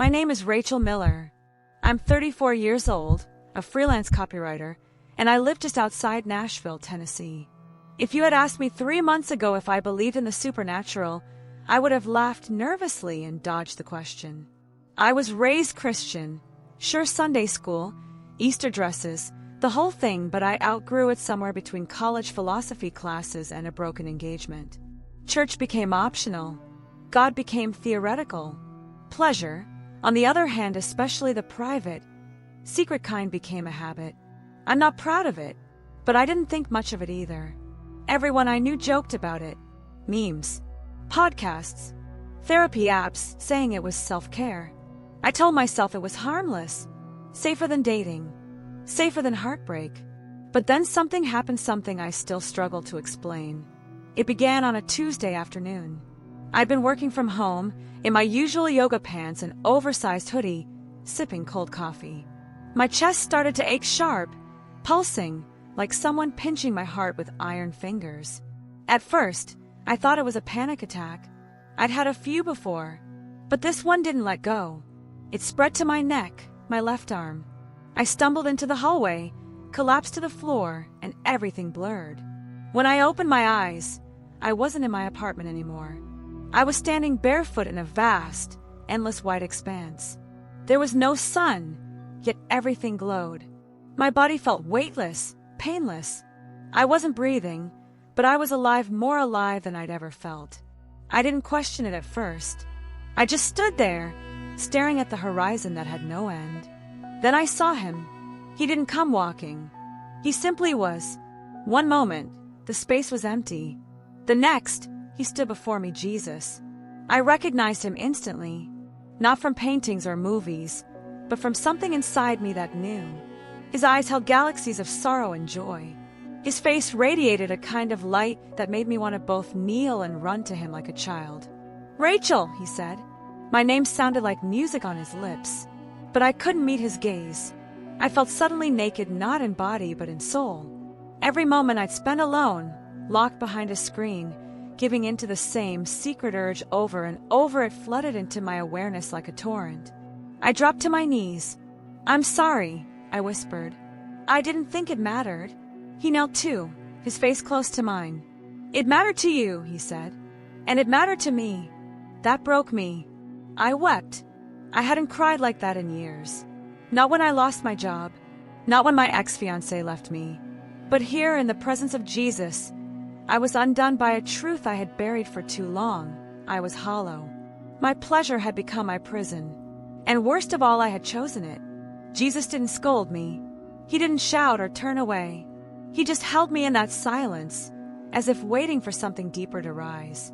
My name is Rachel Miller. I'm 34 years old, a freelance copywriter, and I live just outside Nashville, Tennessee. If you had asked me 3 months ago if I believed in the supernatural, I would have laughed nervously and dodged the question. I was raised Christian, sure Sunday school, Easter dresses, the whole thing, but I outgrew it somewhere between college philosophy classes and a broken engagement. Church became optional. God became theoretical. Pleasure, on the other hand, especially the private, secret kind, became a habit. I'm not proud of it, but I didn't think much of it either. Everyone I knew joked about it. Memes, podcasts, therapy apps saying it was self-care. I told myself it was harmless, safer than dating, safer than heartbreak. But then something happened, something I still struggle to explain. It began on a Tuesday afternoon. I'd been working from home, in my usual yoga pants and oversized hoodie, sipping cold coffee. My chest started to ache sharp, pulsing, like someone pinching my heart with iron fingers. At first, I thought it was a panic attack. I'd had a few before, but this one didn't let go. It spread to my neck, my left arm. I stumbled into the hallway, collapsed to the floor, and everything blurred. When I opened my eyes, I wasn't in my apartment anymore. I was standing barefoot in a vast, endless white expanse. There was no sun, yet everything glowed. My body felt weightless, painless. I wasn't breathing, but I was alive, more alive than I'd ever felt. I didn't question it at first. I just stood there, staring at the horizon that had no end. Then I saw him. He didn't come walking. He simply was. One moment, the space was empty. The next, he stood before me, Jesus. I recognized him instantly, not from paintings or movies, but from something inside me that knew. His eyes held galaxies of sorrow and joy. His face radiated a kind of light that made me want to both kneel and run to him like a child. "Rachel," he said. My name sounded like music on his lips, but I couldn't meet his gaze. I felt suddenly naked, not in body but in soul. Every moment I'd spent alone, locked behind a screen, giving in to the same secret urge over and over, it flooded into my awareness like a torrent. I dropped to my knees. "I'm sorry," I whispered. "I didn't think it mattered." He knelt too, his face close to mine. "It mattered to you," he said, "and it mattered to me." That broke me. I wept. I hadn't cried like that in years. Not when I lost my job, not when my ex-fiancé left me, but here in the presence of Jesus, I was undone by a truth I had buried for too long. I was hollow. My pleasure had become my prison. And worst of all, I had chosen it. Jesus didn't scold me. He didn't shout or turn away. He just held me in that silence, as if waiting for something deeper to rise.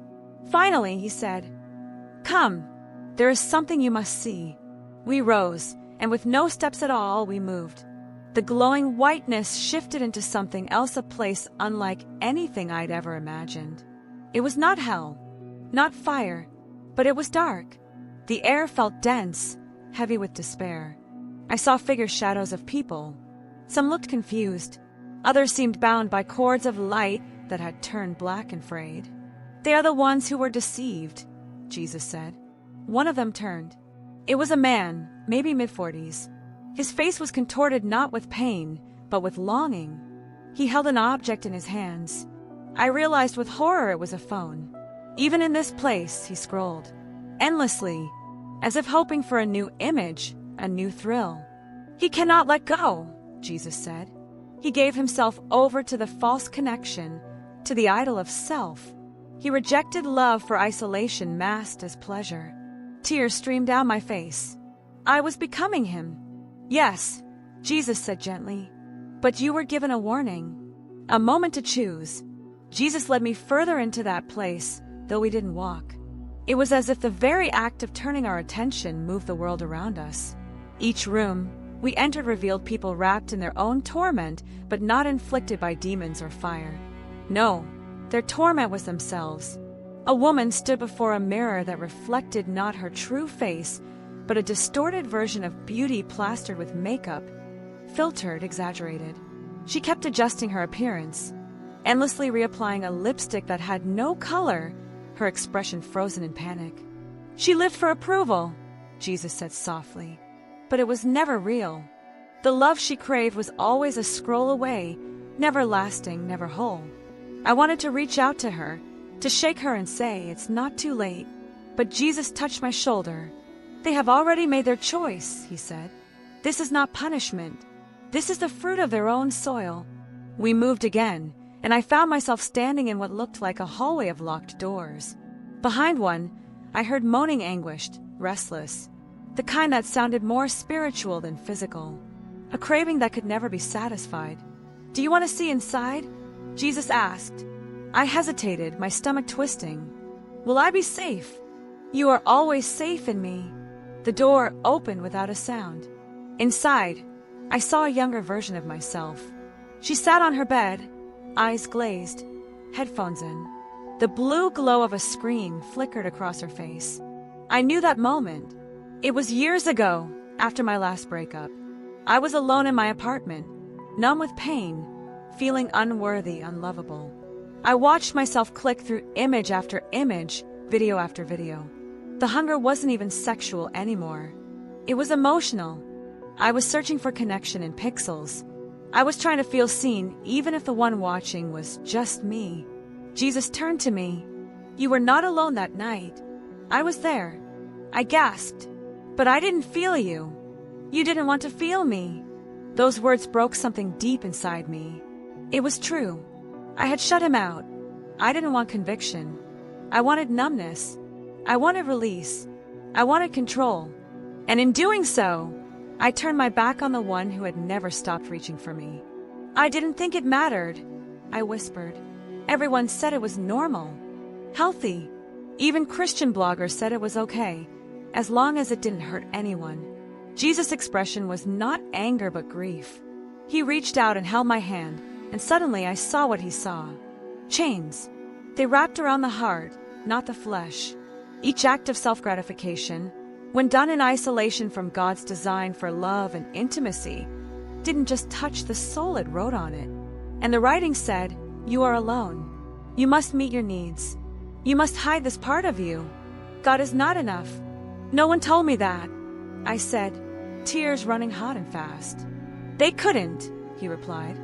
Finally, he said, "Come, there is something you must see." We rose, and with no steps at all, we moved. The glowing whiteness shifted into something else, a place unlike anything I'd ever imagined. It was not hell, not fire, but it was dark. The air felt dense, heavy with despair. I saw figure shadows of people. Some looked confused. Others seemed bound by cords of light that had turned black and frayed. "They are the ones who were deceived," Jesus said. One of them turned. It was a man, maybe mid-40s. His face was contorted not with pain, but with longing. He held an object in his hands. I realized with horror it was a phone. Even in this place, he scrolled, endlessly, as if hoping for a new image, a new thrill. "He cannot let go," Jesus said. He gave himself over to the false connection, to the idol of self. He rejected love for isolation masked as pleasure. Tears streamed down my face. I was becoming him. "Yes," Jesus said gently, "but you were given a warning, a moment to choose." Jesus led me further into that place, though we didn't walk. It was as if the very act of turning our attention moved the world around us. Each room we entered revealed people wrapped in their own torment, but not inflicted by demons or fire. No, their torment was themselves. A woman stood before a mirror that reflected not her true face, but a distorted version of beauty plastered with makeup, filtered, exaggerated. She kept adjusting her appearance, endlessly reapplying a lipstick that had no color, her expression frozen in panic. She lived for approval, Jesus said softly. But it was never real. The love she craved was always a scroll away, never lasting, never whole. I wanted to reach out to her, to shake her and say, "It's not too late." But Jesus touched my shoulder. "They have already made their choice," he said. "This is not punishment. This is the fruit of their own soil." We moved again, and I found myself standing in what looked like a hallway of locked doors. Behind one, I heard moaning, anguished, restless, the kind that sounded more spiritual than physical, a craving that could never be satisfied. "Do you want to see inside?" Jesus asked. I hesitated, my stomach twisting. "Will I be safe?" "You are always safe in me." The door opened without a sound. Inside, I saw a younger version of myself. She sat on her bed, eyes glazed, headphones in. The blue glow of a screen flickered across her face. I knew that moment. It was years ago, after my last breakup. I was alone in my apartment, numb with pain, feeling unworthy, unlovable. I watched myself click through image after image, video after video. The hunger wasn't even sexual anymore. It was emotional. I was searching for connection in pixels. I was trying to feel seen, even if the one watching was just me. Jesus turned to me. "You were not alone that night. I was there." I gasped. "But I didn't feel you. You didn't want to feel me." Those words broke something deep inside me. It was true. I had shut him out. I didn't want conviction. I wanted numbness. I wanted release. I wanted control. And in doing so, I turned my back on the one who had never stopped reaching for me. "I didn't think it mattered," I whispered. "Everyone said it was normal, healthy. Even Christian bloggers said it was okay, as long as it didn't hurt anyone." Jesus' expression was not anger but grief. He reached out and held my hand, and suddenly I saw what he saw. Chains. They wrapped around the heart, not the flesh. Each act of self-gratification, when done in isolation from God's design for love and intimacy, didn't just touch the soul, it wrote on it. And the writing said, "You are alone. You must meet your needs. You must hide this part of you. God is not enough." "No one told me that," I said, tears running hot and fast. "They couldn't," he replied.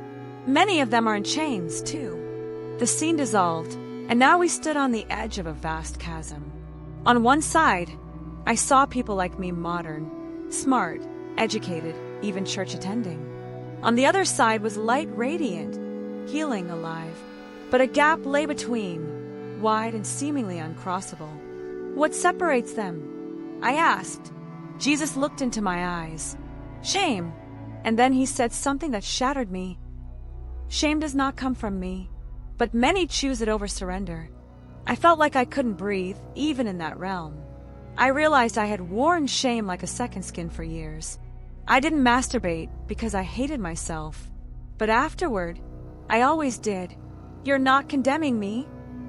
"Many of them are in chains, too." The scene dissolved, and now we stood on the edge of a vast chasm. On one side, I saw people like me, modern, smart, educated, even church-attending. On the other side was light, radiant, healing, alive. But a gap lay between, wide and seemingly uncrossable. "What separates them?" I asked. Jesus looked into my eyes. "Shame." And then he said something that shattered me. "Shame does not come from me, but many choose it over surrender." I felt like I couldn't breathe, even in that realm. I realized I had worn shame like a second skin for years. I didn't masturbate because I hated myself, but afterward, I always did. "You're not condemning me?"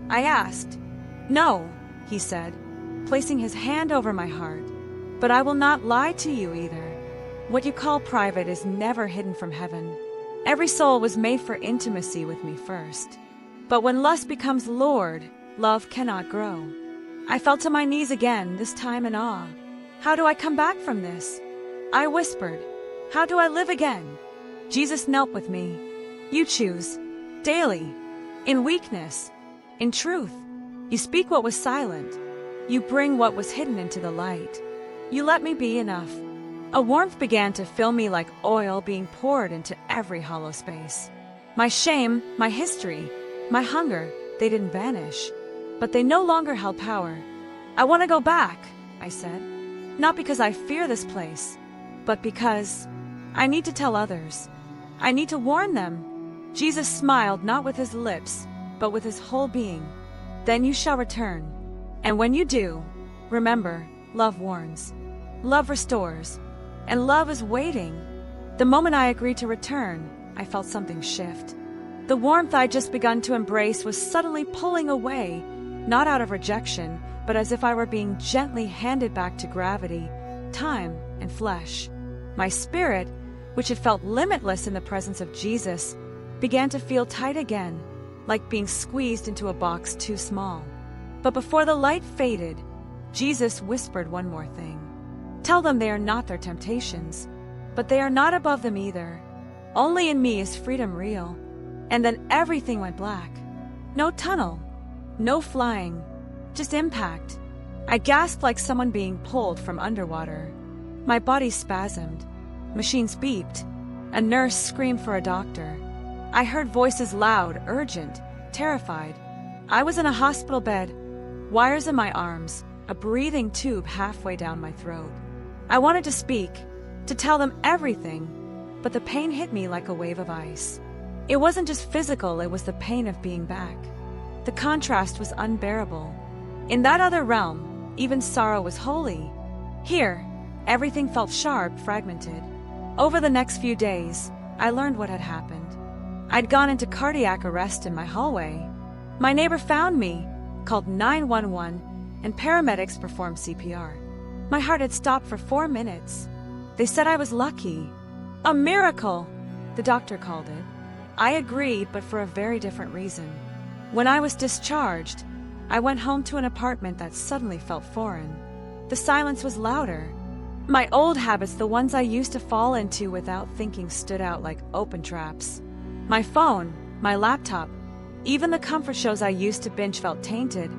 I asked. "No," he said, placing his hand over my heart. "But I will not lie to you either. What you call private is never hidden from heaven. Every soul was made for intimacy with me first. But when lust becomes Lord, love cannot grow." I fell to my knees again, this time in awe. "How do I come back from this?" I whispered. "How do I live again?" Jesus knelt with me. "You choose. Daily. In weakness. In truth. You speak what was silent. You bring what was hidden into the light. You let me be enough." A warmth began to fill me like oil being poured into every hollow space. My shame, my history, my hunger, they didn't vanish. But they no longer held power. "I want to go back," I said. "Not because I fear this place, but because I need to tell others. I need to warn them." Jesus smiled, not with his lips, but with his whole being. "Then you shall return. And when you do, remember, love warns. Love restores. And love is waiting." The moment I agreed to return, I felt something shift. The warmth I'd just begun to embrace was suddenly pulling away, not out of rejection, but as if I were being gently handed back to gravity, time, and flesh. My spirit, which had felt limitless in the presence of Jesus, began to feel tight again, like being squeezed into a box too small. But before the light faded, Jesus whispered one more thing. Tell them they are not their temptations, but they are not above them either. Only in me is freedom real. And then everything went black. No tunnel, no flying, just impact. I gasped like someone being pulled from underwater. My body spasmed. Machines beeped. A nurse screamed for a doctor. I heard voices loud, urgent, terrified. I was in a hospital bed, wires in my arms, a breathing tube halfway down my throat. I wanted to speak, to tell them everything, but the pain hit me like a wave of ice. It wasn't just physical, it was the pain of being back. The contrast was unbearable. In that other realm, even sorrow was holy. Here, everything felt sharp, fragmented. Over the next few days, I learned what had happened. I'd gone into cardiac arrest in my hallway. My neighbor found me, called 911, and paramedics performed CPR. My heart had stopped for 4 minutes. They said I was lucky. A miracle, the doctor called it. I agreed, but for a very different reason. When I was discharged, I went home to an apartment that suddenly felt foreign. The silence was louder. My old habits, the ones I used to fall into without thinking, stood out like open traps. My phone, my laptop, even the comfort shows I used to binge felt tainted,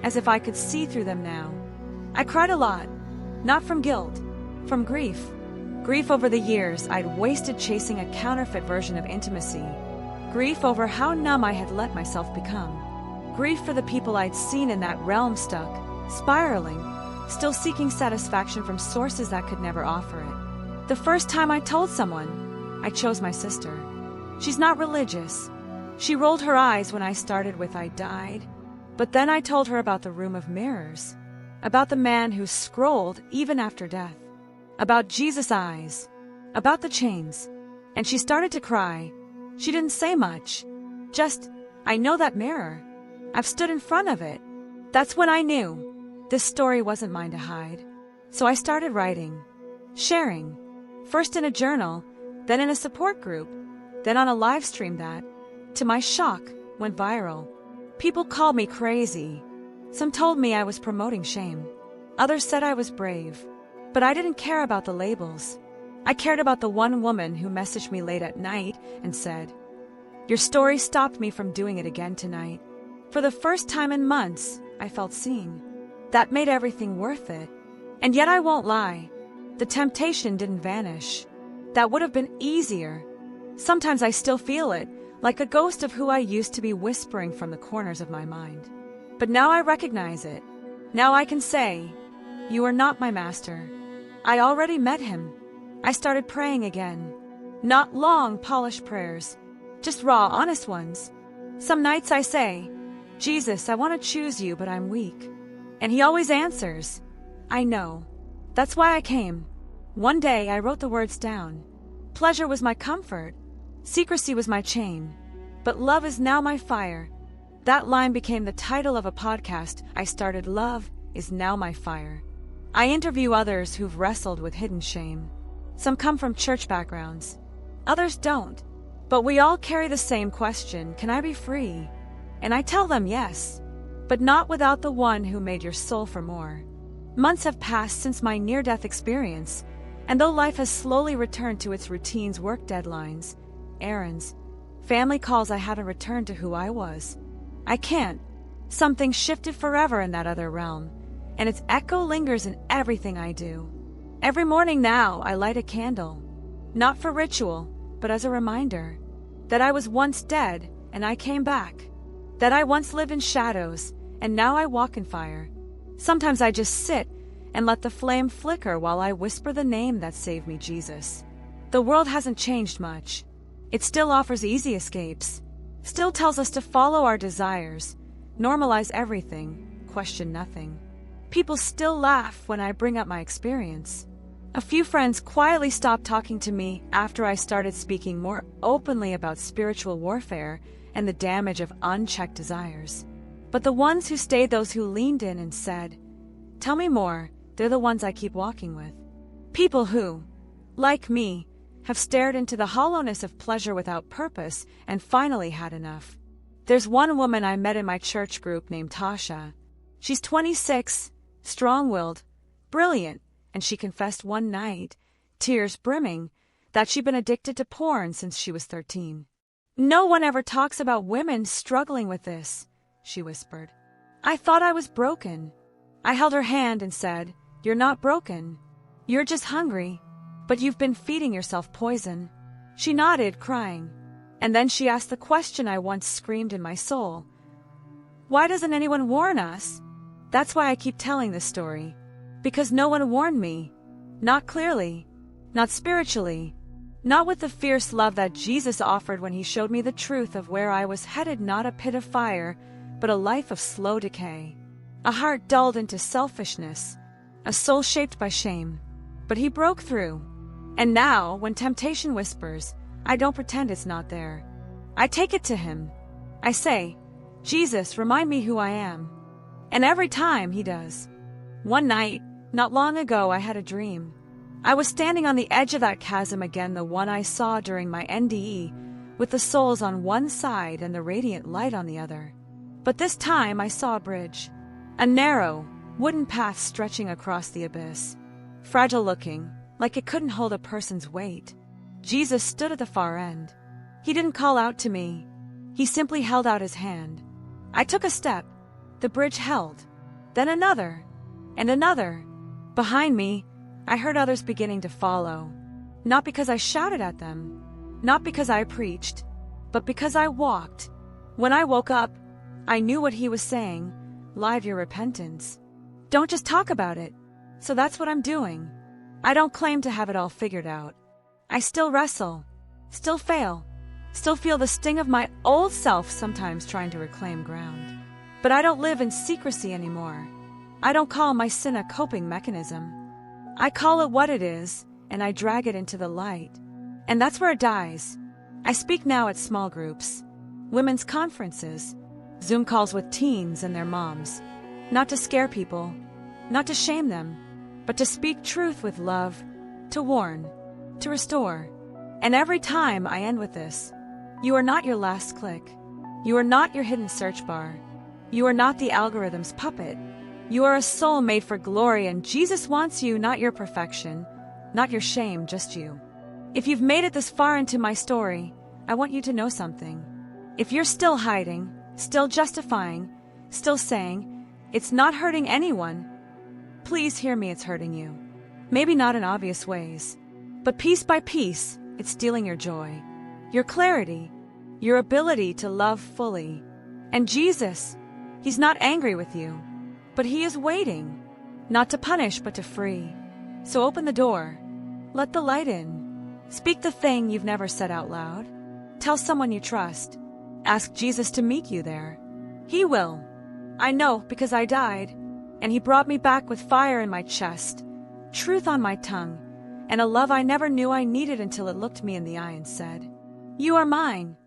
as if I could see through them now. I cried a lot, not from guilt, from grief. Grief over the years I'd wasted chasing a counterfeit version of intimacy. Grief over how numb I had let myself become. Grief for the people I'd seen in that realm stuck, spiraling, still seeking satisfaction from sources that could never offer it. The first time I told someone, I chose my sister. She's not religious. She rolled her eyes when I started with "I died." But then I told her about the room of mirrors, about the man who scrolled even after death, about Jesus' eyes, about the chains. And she started to cry. She didn't say much. Just, "I know that mirror. I've stood in front of it." That's when I knew this story wasn't mine to hide. So I started writing, sharing, first in a journal, then in a support group, then on a live stream that, to my shock, went viral. People called me crazy. Some told me I was promoting shame. Others said I was brave. But I didn't care about the labels. I cared about the one woman who messaged me late at night and said, "Your story stopped me from doing it again tonight." For the first time in months, I felt seen. That made everything worth it. And yet I won't lie. The temptation didn't vanish. That would have been easier. Sometimes I still feel it, like a ghost of who I used to be whispering from the corners of my mind. But now I recognize it. Now I can say, "You are not my master." I already met him. I started praying again. Not long, polished prayers. Just raw, honest ones. Some nights I say, "Jesus, I want to choose you, but I'm weak." And he always answers, "I know." That's why I came. One day I wrote the words down. Pleasure was my comfort. Secrecy was my chain. But love is now my fire. That line became the title of a podcast I started. Love is now my fire. I interview others who've wrestled with hidden shame. Some come from church backgrounds. Others don't. But we all carry the same question, can I be free? And I tell them yes, but not without the one who made your soul for more. Months have passed since my near-death experience, and though life has slowly returned to its routines, work deadlines, errands, family calls, I haven't returned to who I was. I can't. Something shifted forever in that other realm, and its echo lingers in everything I do. Every morning now, I light a candle, not for ritual, but as a reminder that I was once dead and I came back, that I once lived in shadows and now I walk in fire. Sometimes I just sit and let the flame flicker while I whisper the name that saved me, Jesus. The world hasn't changed much. It still offers easy escapes, still tells us to follow our desires, normalize everything, question nothing. People still laugh when I bring up my experience. A few friends quietly stopped talking to me after I started speaking more openly about spiritual warfare and the damage of unchecked desires. But the ones who stayed, those who leaned in and said, "Tell me more," they're the ones I keep walking with. People who, like me, have stared into the hollowness of pleasure without purpose and finally had enough. There's one woman I met in my church group named Tasha. She's 26, strong-willed, brilliant, and she confessed one night, tears brimming, that she'd been addicted to porn since she was 13. "No one ever talks about women struggling with this," she whispered. "I thought I was broken." I held her hand and said, "You're not broken. You're just hungry, but you've been feeding yourself poison." She nodded, crying. And then she asked the question I once screamed in my soul. "Why doesn't anyone warn us?" That's why I keep telling this story. Because no one warned me. Not clearly. Not spiritually. Not with the fierce love that Jesus offered when he showed me the truth of where I was headed, not a pit of fire, but a life of slow decay. A heart dulled into selfishness. A soul shaped by shame. But he broke through. And now, when temptation whispers, I don't pretend it's not there. I take it to him. I say, "Jesus, remind me who I am." And every time he does. One night, not long ago, I had a dream. I was standing on the edge of that chasm again, the one I saw during my NDE, with the souls on one side and the radiant light on the other. But this time I saw a bridge. A narrow, wooden path stretching across the abyss. Fragile looking, like it couldn't hold a person's weight. Jesus stood at the far end. He didn't call out to me. He simply held out his hand. I took a step. The bridge held. Then another. And another. Behind me, I heard others beginning to follow. Not because I shouted at them. Not because I preached. But because I walked. When I woke up, I knew what he was saying. Live your repentance. Don't just talk about it. So that's what I'm doing. I don't claim to have it all figured out. I still wrestle. Still fail. Still feel the sting of my old self sometimes trying to reclaim ground. But I don't live in secrecy anymore. I don't call my sin a coping mechanism. I call it what it is, and I drag it into the light. And that's where it dies. I speak now at small groups, women's conferences, Zoom calls with teens and their moms. Not to scare people, not to shame them, but to speak truth with love, to warn, to restore. And every time I end with this, you are not your last click. You are not your hidden search bar. You are not the algorithm's puppet. You are a soul made for glory, and Jesus wants you, not your perfection, not your shame, just you. If you've made it this far into my story, I want you to know something. If you're still hiding, still justifying, still saying, "It's not hurting anyone," please hear me, it's hurting you. Maybe not in obvious ways, but piece by piece, it's stealing your joy, your clarity, your ability to love fully. And Jesus, he's not angry with you, but he is waiting, not to punish, but to free. So open the door. Let the light in. Speak the thing you've never said out loud. Tell someone you trust. Ask Jesus to meet you there. He will. I know, because I died, and he brought me back with fire in my chest, truth on my tongue, and a love I never knew I needed until it looked me in the eye and said, "You are mine."